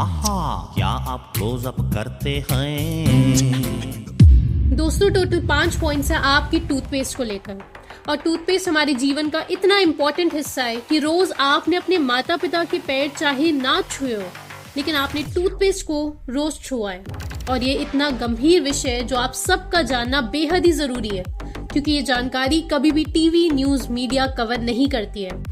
आहा, क्या आप क्लोजअप करते हैं? दोस्तों टोटल 5 पॉइंट्स है आपकी टूथपेस्ट को लेकर। और टूथपेस्ट हमारे जीवन का इतना इम्पोर्टेंट हिस्सा है कि रोज आपने अपने माता पिता के पैर चाहे ना छुए हो, लेकिन आपने टूथपेस्ट को रोज छुआ है। और ये इतना गंभीर विषय है जो आप सबका जानना बेहद ही जरूरी है, क्योंकि ये जानकारी कभी भी टीवी, न्यूज, मीडिया कवर नहीं करती है।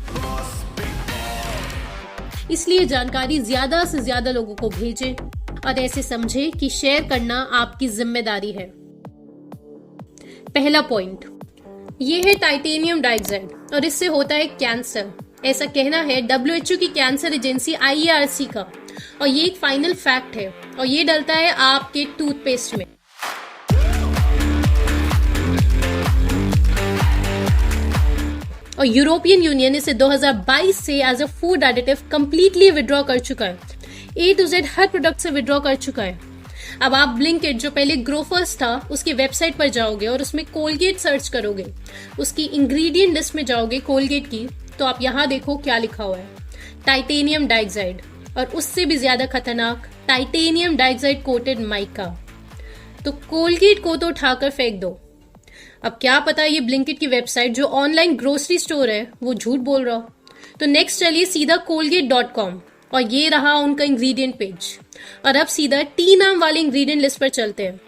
इसलिए जानकारी ज्यादा से ज्यादा लोगों को भेजें और ऐसे समझें कि शेयर करना आपकी जिम्मेदारी है। पहला पॉइंट ये है टाइटेनियम डाइऑक्साइड और इससे होता है कैंसर। ऐसा कहना है WHO की कैंसर एजेंसी IARC का, और ये एक फाइनल फैक्ट है और ये डलता है आपके टूथपेस्ट में। और यूरोपियन यूनियन इसे 2022 से as a food additive completely withdraw कर चुका है। A to Z हर प्रोडक्ट से विड्रॉ कर चुका है। अब आप ब्लिंकिट, जो पहले ग्रोफर्स था, उसकी वेबसाइट पर जाओगे और उसमें कोलगेट सर्च करोगे, उसकी इंग्रेडिएंट लिस्ट में जाओगे कोलगेट की, तो आप यहाँ देखो क्या लिखा हुआ है, टाइटेनियम डाइऑक्साइड, और उससे भी ज्यादा खतरनाक टाइटेनियम डाइऑक्साइड कोटेड माइका। तो कोलगेट को तो उठाकर फेंक दो। अब क्या पता ये ब्लिंकिट की वेबसाइट जो ऑनलाइन ग्रोसरी स्टोर है वो झूठ बोल रहा हो। तो नेक्स्ट चलिए सीधा colgate.com, और ये रहा उनका इंग्रेडिएंट पेज। और अब सीधा T नाम वाले इंग्रेडिएंट लिस्ट पर चलते हैं।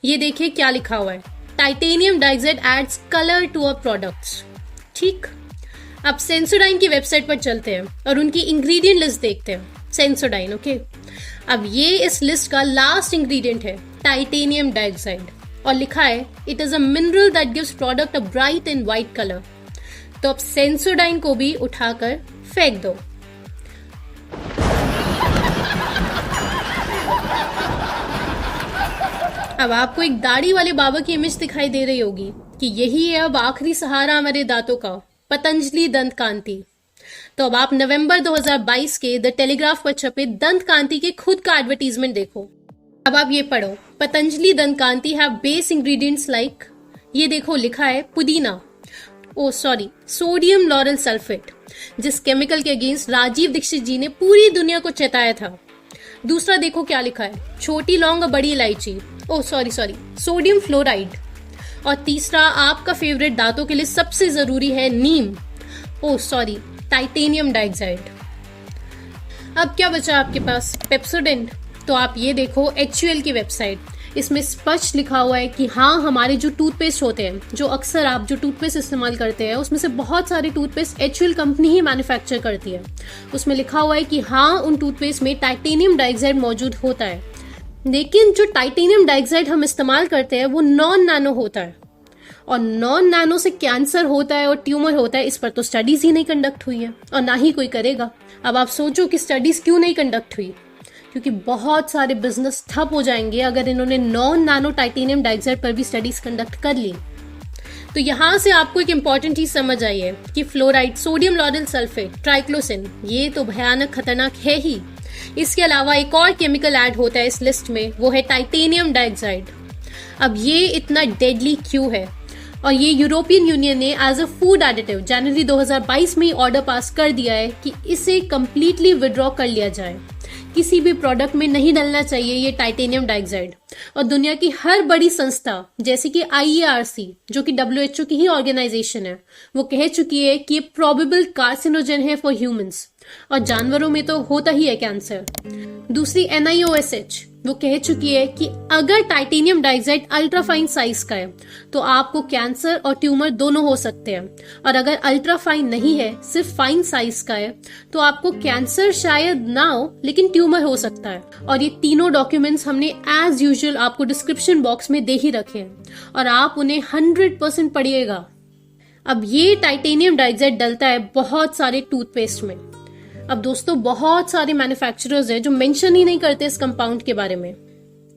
ये देखिए क्या लिखा हुआ है, titanium dioxide adds colour to our products. ठीक, अब सेंसोडाइन की वेबसाइट पर चलते हैं और उनकी इंग्रेडिएंट लिस्ट देखते हैं। Sensodyne, okay. अब ये इस लिस्ट का लास्ट इंग्रेडिएंट है टाइटेनियम डाइऑक्साइड, और लिखा है it is a mineral that gives product a bright and white colour. तो अब सेंसोडाइन को भी उठाकर फेंक दो। अब आपको एक दाढ़ी वाले बाबा की इमेज दिखाई दे रही होगी कि यही है अब आखिरी सहारा हमारे दांतों का, पतंजलि दंत कांति। तो अब आप नवंबर 2022 के द टेलीग्राफ पर छपे दंत कांति के खुद का एडवर्टीजमेंट देखो। अब आप ये पढ़ो, पतंजलि दंत कांति हैव बेस इंग्रेडिएंट्स लाइक, ये देखो लिखा है पुदीना, सोडियम लॉरेल सल्फेट, जिस केमिकल के अगेंस्ट राजीव दीक्षित जी ने पूरी दुनिया को चेताया था। दूसरा देखो क्या लिखा है, छोटी लौंग और बड़ी इलायची, सोडियम फ्लोराइड। और तीसरा आपका फेवरेट दांतों के लिए सबसे जरूरी है नीम, टाइटेनियम डाइऑक्साइड। अब क्या बचा आपके पास, पेप्सोडेंट। तो आप ये देखो HUL की वेबसाइट, इसमें स्पष्ट लिखा हुआ है कि हाँ, हमारे जो टूथपेस्ट होते हैं, जो अक्सर आप जो टूथपेस्ट इस्तेमाल करते हैं, उसमें से बहुत सारे टूथपेस्ट HUL कंपनी ही मैन्युफैक्चर करती है। उसमें लिखा हुआ है कि हाँ, उन टूथपेस्ट में टाइटेनियम डाइऑक्साइड मौजूद होता है, लेकिन जो टाइटेनियम डाइऑक्साइड हम इस्तेमाल करते हैं वो नॉन नैनो होता है, और नॉन नैनो से कैंसर होता है और ट्यूमर होता है, इस पर तो स्टडीज ही नहीं कंडक्ट हुई है और ना ही कोई करेगा। अब आप सोचो कि स्टडीज क्यों नहीं कंडक्ट हुई, क्योंकि बहुत सारे बिजनेस ठप हो जाएंगे अगर इन्होंने नॉन नैनो टाइटेनियम डाइऑक्साइड पर भी स्टडीज कंडक्ट कर ली। तो यहाँ से आपको एक इंपॉर्टेंट चीज समझ आई है कि फ्लोराइड, सोडियम लॉरेल सल्फेट, ट्राइक्लोसिन, ये तो भयानक खतरनाक है ही। इसके अलावा एक और केमिकल ऐड होता है इस लिस्ट में, वो है टाइटेनियम डाइऑक्साइड। अब ये इतना डेडली क्यों है, और ये यूरोपियन यूनियन ने एज अ फूड एडिटिव जनवरी 2022 में ऑर्डर पास कर दिया है कि इसे कंप्लीटली विड्रॉ कर लिया जाए। किसी भी प्रोडक्ट में नहीं डलना चाहिए ये टाइटेनियम डाइऑक्साइड। और दुनिया की हर बड़ी संस्था जैसे कि IARC, जो कि WHO की ही ऑर्गेनाइजेशन है, वो कह चुकी है कि ये प्रोबेबल कार्सिनोजन है फॉर ह्यूमंस, और जानवरों में तो होता ही है कैंसर। दूसरी NIOSH वो कह चुकी है कि अगर टाइटेनियम डाइऑक्साइड अल्ट्राफाइन साइज का है तो आपको कैंसर और ट्यूमर दोनों हो सकते हैं, और अगर अल्ट्राफाइन नहीं है, सिर्फ फाइन साइज का है, तो आपको कैंसर शायद ना हो लेकिन ट्यूमर हो सकता है। और ये तीनों डॉक्यूमेंट्स हमने एज यूजुअल आपको डिस्क्रिप्शन बॉक्स में दे ही रखे हैं, और आप उन्हें 100% पढ़िएगा। अब ये टाइटेनियम डाइऑक्साइड डलता है बहुत सारे टूथपेस्ट में। अब दोस्तों बहुत सारे मैन्युफैक्चरर्स हैं जो मेंशन ही नहीं करते इस कंपाउंड के बारे में।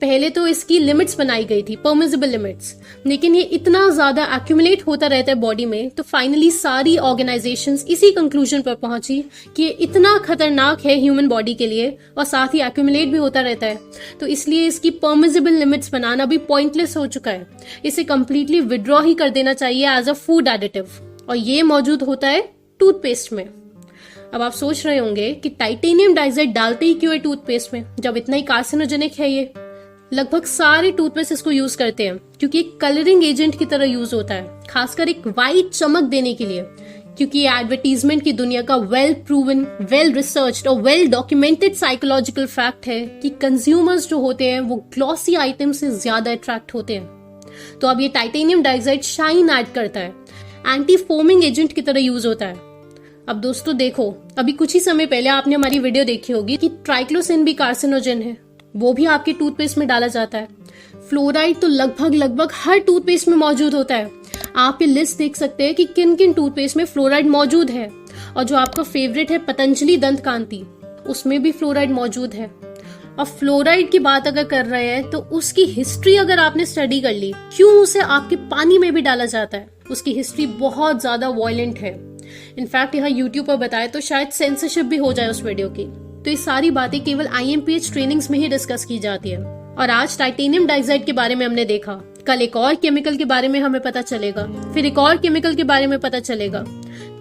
पहले तो इसकी लिमिट्स बनाई गई थी, परमिसिबल लिमिट्स, लेकिन ये इतना ज्यादा एक्यूमुलेट होता रहता है बॉडी में, तो फाइनली सारी ऑर्गेनाइजेशंस इसी कंक्लूजन पर पहुंची कि ये इतना खतरनाक है ह्यूमन बॉडी के लिए, और साथ ही एक्यूमुलेट भी होता रहता है, तो इसलिए इसकी परमिसिबल लिमिट्स बनाना भी पॉइंटलेस हो चुका है। इसे कंप्लीटली विड्रॉ ही कर देना चाहिए एज अ फूड एडिटिव, और ये मौजूद होता है टूथपेस्ट में। अब आप सोच रहे होंगे कि टाइटेनियम डाइऑक्साइड डालते ही क्यों है टूथपेस्ट में, जब इतना ही कार्सिनोजेनिक है ये। लगभग सारे टूथपेस्ट इसको यूज करते हैं क्योंकि एक कलरिंग एजेंट की तरह यूज होता है, खासकर एक वाइट चमक देने के लिए। क्योंकि ये एडवर्टीजमेंट की दुनिया का वेल प्रूवन, वेल रिसर्च्ड और वेल डॉक्यूमेंटेड साइकोलॉजिकल फैक्ट है कि कंज्यूमर्स जो होते हैं वो ग्लॉसी आइटम से ज्यादा अट्रैक्ट होते हैं। तो अब ये टाइटेनियम डाइऑक्साइड शाइन ऐड करता है, एंटी फोमिंग एजेंट की तरह यूज होता है। अब दोस्तों देखो, अभी कुछ ही समय पहले आपने हमारी वीडियो देखी होगी कि ट्राइक्लोसिन भी कार्सिनोजन है, वो भी आपके टूथपेस्ट में डाला जाता है। फ्लोराइड तो लगभग हर टूथपेस्ट में मौजूद होता है। आप ये लिस्ट देख सकते हैं कि किन किन टूथपेस्ट में फ्लोराइड मौजूद है। और जो आपका फेवरेट है पतंजलि दंत कांति, उसमें भी फ्लोराइड मौजूद है। और फ्लोराइड की बात अगर कर रहे हैं तो उसकी हिस्ट्री अगर आपने स्टडी कर ली, क्यों उसे आपके पानी में भी डाला जाता है, उसकी हिस्ट्री बहुत ज्यादा वायलेंट है। इनफैक्ट यहाँ यूट्यूब पर बताए तो शायद सेंसरशिप भी हो जाए उस वीडियो की। तो ये सारी बातें केवल IMPH ट्रेनिंग्स में ही डिस्कस की जाती है। और आज टाइटेनियम डाइऑक्साइड के बारे में हमने देखा, कल एक और केमिकल के बारे में हमें पता चलेगा, फिर एक और केमिकल के बारे में पता चलेगा।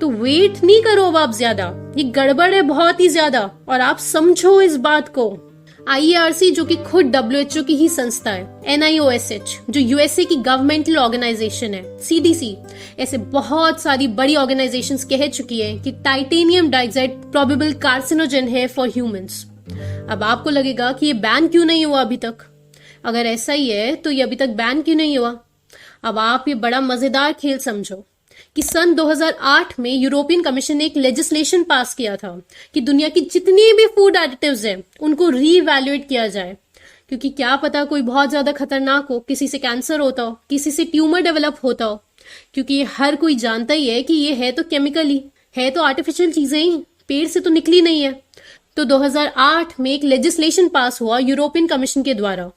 तो वेट नहीं करो अब आप ज्यादा, ये गड़बड़ है बहुत ही ज्यादा, और आप समझो इस बात को। IARC जो कि खुद WHO की ही संस्था है, NIOSH जो USA की गवर्नमेंटल ऑर्गेनाइजेशन है, CDC, ऐसे बहुत सारी बड़ी ऑर्गेनाइजेशंस कह चुकी है कि टाइटेनियम डाइऑक्साइड प्रोबेबल कार्सिनोजन है फॉर ह्यूमंस। अब आपको लगेगा कि ये बैन क्यों नहीं हुआ अभी तक। अगर ऐसा ही है तो ये अभी तक बैन क्यों नहीं हुआ। अब आप ये बड़ा मजेदार खेल समझो कि सन 2008 में यूरोपियन कमीशन ने एक लेजिस्लेशन पास किया था कि दुनिया की जितनी भी फूड एडिटिव्स हैं उनको रीवैल्यूएट किया जाए, क्योंकि क्या पता कोई बहुत ज्यादा खतरनाक हो, किसी से कैंसर होता हो, किसी से ट्यूमर डेवलप होता हो। क्योंकि ये हर कोई जानता ही है कि ये है तो केमिकल ही है, तो आर्टिफिशियल चीजें ही, पेड़ से तो निकली नहीं है। तो 2008 में एक लेजिस्लेशन पास हुआ यूरोपियन कमीशन के द्वारा।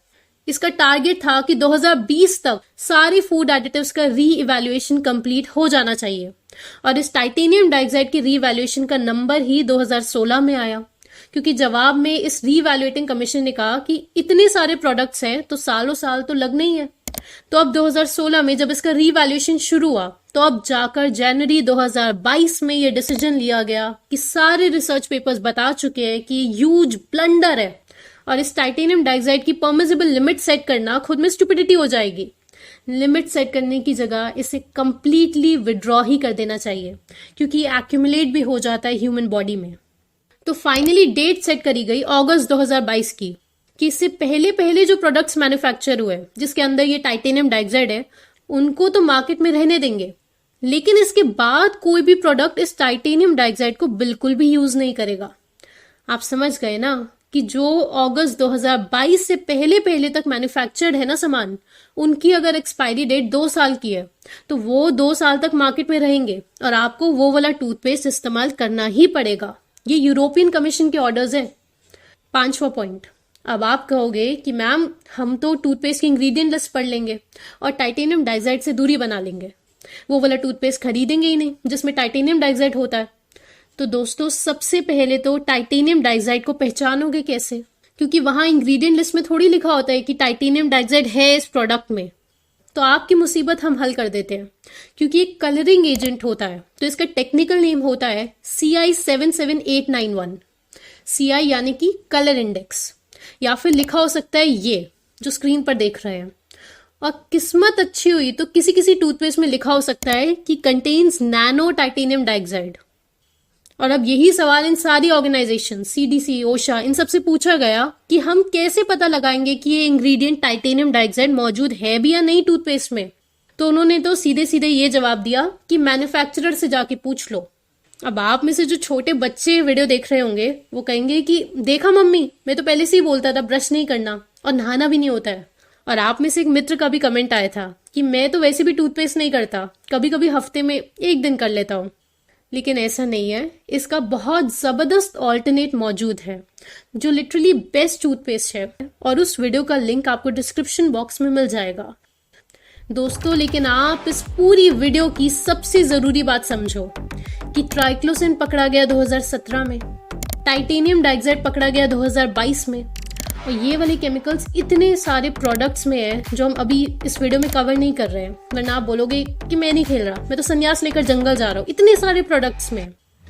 इसका टारगेट था कि 2020 तक सारी फूड एडिटिव्स का री इवैल्यूएशन कंप्लीट हो जाना चाहिए। और इस टाइटेनियम डाइऑक्साइड की री इवैल्यूएशन का नंबर ही 2016 में आया, क्योंकि जवाब में इस री इवैल्यूएटिंग कमीशन ने कहा कि इतने सारे प्रोडक्ट्स हैं तो सालों साल तो लगने ही है। तो अब 2016 में जब इसका री इवैल्यूएशन शुरू हुआ तो अब जाकर जनवरी 2022 में ये डिसीजन लिया गया कि सारे रिसर्च पेपर्स बता चुके हैं कि ह्यूज ब्लंडर है और इस टाइटेनियम डाइऑक्साइड की परमिसिबल लिमिट सेट करना खुद में स्टुपिडिटी हो जाएगी। लिमिट सेट करने की जगह इसे कंप्लीटली विड्रॉ ही कर देना चाहिए, क्योंकि ये एक्यूमुलेट भी हो जाता है ह्यूमन बॉडी में। तो फाइनली डेट सेट करी गई अगस्त 2022 की कि इससे पहले जो प्रोडक्ट्स मैन्युफैक्चर हुए जिसके अंदर ये टाइटेनियम डाइऑक्साइड है उनको तो मार्केट में रहने देंगे, लेकिन इसके बाद कोई भी प्रोडक्ट इस टाइटेनियम डाइऑक्साइड को बिल्कुल भी यूज नहीं करेगा। आप समझ गए ना कि जो अगस्त 2022 से पहले तक मैन्युफैक्चर्ड है ना सामान, उनकी अगर एक्सपायरी डेट 2 साल की है तो वो 2 साल तक मार्केट में रहेंगे और आपको वो वाला टूथपेस्ट इस्तेमाल करना ही पड़ेगा। ये यूरोपियन कमीशन के ऑर्डर्स है। 5वां पॉइंट, अब आप कहोगे कि मैम हम तो टूथपेस्ट की इंग्रेडिएंट लिस्ट पढ़ लेंगे और टाइटेनियम डाइऑक्साइड से दूरी बना लेंगे, वो वाला टूथपेस्ट खरीदेंगे ही नहीं जिसमें टाइटेनियम डाइऑक्साइड होता है। तो दोस्तों सबसे पहले तो टाइटेनियम डाइऑक्साइड को पहचानोगे कैसे, क्योंकि वहां इंग्रेडिएंट लिस्ट में थोड़ी लिखा होता है कि टाइटेनियम डाइऑक्साइड है इस प्रोडक्ट में। तो आपकी मुसीबत हम हल कर देते हैं, क्योंकि एक कलरिंग एजेंट होता है तो इसका टेक्निकल नेम होता है CI77891। CI यानी कि कलर इंडेक्स, या फिर लिखा हो सकता है ये जो स्क्रीन पर देख रहे हैं। और किस्मत अच्छी हुई तो किसी टूथपेस्ट में लिखा हो सकता है कि कंटेन्स नैनो टाइटेनियम डाइऑक्साइड। और अब यही सवाल इन सारी ऑर्गेनाइजेशन CDC, OSHA, इन सबसे पूछा गया कि हम कैसे पता लगाएंगे कि ये इंग्रेडिएंट टाइटेनियम डाइऑक्साइड मौजूद है भी या नहीं टूथपेस्ट में। तो उन्होंने तो सीधे ये जवाब दिया कि मैन्युफैक्चरर से जाके पूछ लो। अब आप में से जो छोटे बच्चे वीडियो देख रहे होंगे वो कहेंगे कि देखा मम्मी, मैं तो पहले से ही बोलता था ब्रश नहीं करना और नहाना भी नहीं होता है। और आप में से एक मित्र का भी कमेंट आया था कि मैं तो वैसे भी टूथपेस्ट नहीं करता, कभी हफ्ते में 1 दिन कर लेता हूँ। लेकिन ऐसा नहीं है, इसका बहुत जबरदस्त ऑल्टरनेट मौजूद है जो लिटरली बेस्ट टूथपेस्ट है, और उस वीडियो का लिंक आपको डिस्क्रिप्शन बॉक्स में मिल जाएगा। दोस्तों लेकिन आप इस पूरी वीडियो की सबसे जरूरी बात समझो कि ट्राइक्लोसिन पकड़ा गया 2017 में, टाइटेनियम डाइऑक्साइड पकड़ा गया 2022 में, और ये वाले केमिकल्स इतने सारे प्रोडक्ट्स में है जो हम अभी इस वीडियो में कवर नहीं कर रहे हैं, वरना आप बोलोगे कि मैं नहीं खेल रहा, मैं तो संन्यास लेकर जंगल जा रहा हूँ, इतने सारे प्रोडक्ट्स में।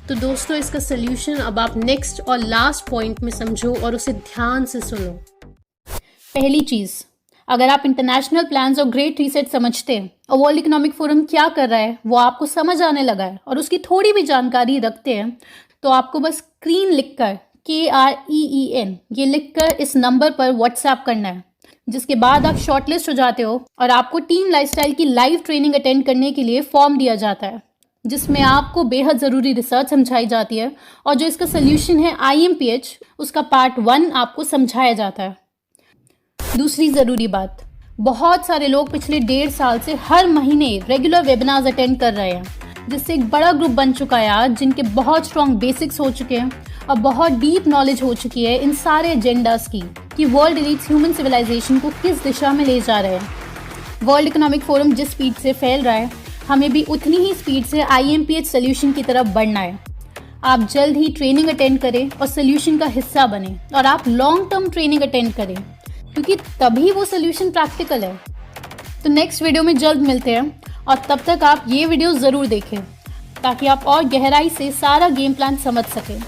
तो दोस्तों इसका सोल्यूशन अब आप नेक्स्ट और लास्ट पॉइंट में समझो और उसे ध्यान से सुनो। पहली चीज, अगर आप इंटरनेशनल प्लान्स और ग्रेट रीसेट समझते हैं और वर्ल्ड इकोनॉमिक फोरम क्या कर रहा है वो आपको समझ आने लगा है और उसकी थोड़ी भी जानकारी रखते हैं, तो आपको बस स्क्रीन लिखकर KREEN ये लिखकर इस नंबर पर व्हाट्सएप करना है, जिसके बाद आप शॉर्टलिस्ट हो जाते हो और आपको टीम लाइफस्टाइल की लाइव ट्रेनिंग अटेंड करने के लिए फॉर्म दिया जाता है, जिसमें आपको बेहद ज़रूरी रिसर्च समझाई जाती है और जो इसका सोल्यूशन है IMPH उसका पार्ट 1 आपको समझाया जाता है। दूसरी ज़रूरी बात, बहुत सारे लोग पिछले 1.5 साल से हर महीने रेगुलर वेबिनार्स अटेंड कर रहे हैं, जिससे एक बड़ा ग्रुप बन चुका है आज, जिनके बहुत स्ट्रॉन्ग बेसिक्स हो चुके हैं और बहुत डीप नॉलेज हो चुकी है इन सारे एजेंडास की कि वर्ल्ड एलीट्स ह्यूमन सिविलाइजेशन को किस दिशा में ले जा रहे हैं। वर्ल्ड इकोनॉमिक फोरम जिस स्पीड से फैल रहा है, हमें भी उतनी ही स्पीड से IMPH सोल्यूशन की तरफ बढ़ना है। आप जल्द ही ट्रेनिंग अटेंड करें और सोल्यूशन का हिस्सा बने, और आप लॉन्ग टर्म ट्रेनिंग अटेंड करें, क्योंकि तभी वो सोल्यूशन प्रैक्टिकल है। तो नेक्स्ट वीडियो में जल्द मिलते हैं, और तब तक आप ये वीडियो ज़रूर देखें ताकि आप और गहराई से सारा गेम प्लान समझ सकें।